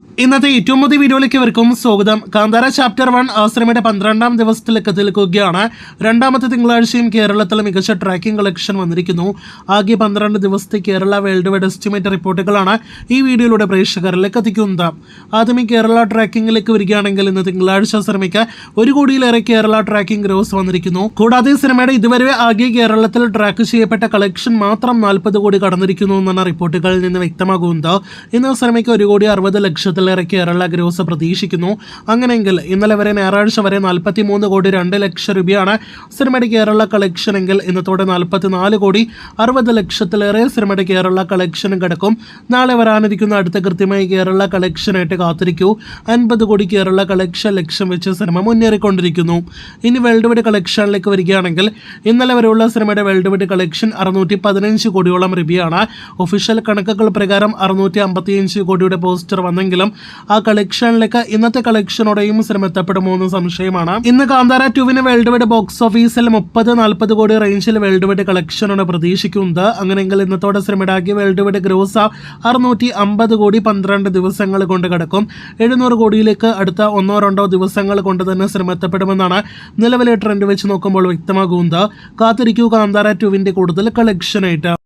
ഇന്നത്തെ ഏറ്റവും പുതിയ വീഡിയോയിലേക്ക് ഇവർക്കും സ്വാഗതം. കാന്താര ചാപ്റ്റർ 1 സിനിമയുടെ 12ാം ദിവസത്തിലേക്ക് എത്തിയിരിക്കുകയാണ്. രണ്ടാമത്തെ തിങ്കളാഴ്ചയും കേരളത്തിൽ മികച്ച ട്രാക്കിംഗ് കളക്ഷൻ വന്നിരിക്കുന്നു. ആകെ 12 ദിവസത്തെ കേരള വേൾഡ് വൈഡ് എസ്റ്റിമേറ്റ് റിപ്പോർട്ടുകളാണ് ഈ വീഡിയോയിലൂടെ പ്രേക്ഷകരിലേക്ക് എത്തിക്കുന്നത്. ആദ്യമേ കേരള ട്രാക്കിംഗിലേക്ക് വരികയാണെങ്കിൽ ഇന്ന് തിങ്കളാഴ്ച സിനിമയ്ക്ക് 1 കോടിയിലേറെ കേരള ട്രാക്കിംഗ് ഗ്രോസ് വന്നിരിക്കുന്നു. കൂടാതെ സിനിമയുടെ ഇതുവരെ ആകെ കേരളത്തിൽ ട്രാക്ക് ചെയ്യപ്പെട്ട കളക്ഷൻ മാത്രം 40 കോടി കടന്നിരിക്കുന്നു എന്നാണ് റിപ്പോർട്ടുകളിൽ നിന്ന് വ്യക്തമാകുന്നത്. ഇന്ന് സിനിമയ്ക്ക് 1 കോടി 60 ലക്ഷത്തിൽ കേരള ഗ്രോസ് പ്രതീക്ഷിക്കുന്നു. അങ്ങനെയെങ്കിൽ ഇന്നലെ വരെ ഞായറാഴ്ച വരെ 43 കോടി 2 ലക്ഷം രൂപയാണ് സിനിമയുടെ കേരള കളക്ഷൻ എങ്കിൽ ഇന്നത്തോടെ 44 കോടി 60 ലക്ഷത്തിലേറെ സിനിമയുടെ കേരള കളക്ഷൻ കിടക്കും. നാളെ വരാനിരിക്കുന്ന അടുത്ത കൃത്യമായി കേരള കളക്ഷനായിട്ട് കാത്തിരിക്കൂ. 50 കോടി കേരള കളക്ഷൻ ലക്ഷ്യം വെച്ച് സിനിമ മുന്നേറിക്കൊണ്ടിരിക്കുന്നു. ഇനി വേൾഡ് വൈഡ് കളക്ഷനിലേക്ക് വരികയാണെങ്കിൽ ഇന്നലെ വരെയുള്ള സിനിമയുടെ വേൾഡ് വൈഡ് കളക്ഷൻ 615 കോടിയോളം രൂപയാണ്. ഒഫീഷ്യൽ കണക്കുകൾ പ്രകാരം 655 കോടിയുടെ പോസ്റ്റർ വന്നെങ്കിലും ആ കളക്ഷനിലേക്ക് ഇന്നത്തെ കളക്ഷനോടെയും സിനിമ എത്തപ്പെടുമോ എന്ന് സംശയമാണ്. ഇന്ന് കാന്താര 2 വേൾഡ് വൈഡ് ബോക്സ് ഓഫീസിൽ 30-40 കോടി റേഞ്ചിൽ വേൾഡ് വൈഡ് കളക്ഷനാണ് പ്രതീക്ഷിക്കുന്നത്. അങ്ങനെയെങ്കിൽ ഇന്നത്തോടെ സിനിമയുടെ ആകെ വേൾഡ് വൈഡ് ഗ്രോസ് 650 കോടി 12 ദിവസങ്ങൾ കൊണ്ട് കിടക്കും. 700 കോടിയിലേക്ക് അടുത്ത 1-2 ദിവസങ്ങൾ കൊണ്ട് തന്നെ സിനിമ എത്തപ്പെടുമെന്നാണ് നിലവിലെ ട്രെൻഡ് വെച്ച് നോക്കുമ്പോൾ വ്യക്തമാകുന്നത്. കാത്തിരിക്കൂ കാന്താര 2 കൂടുതൽ കളക്ഷനായിട്ട്.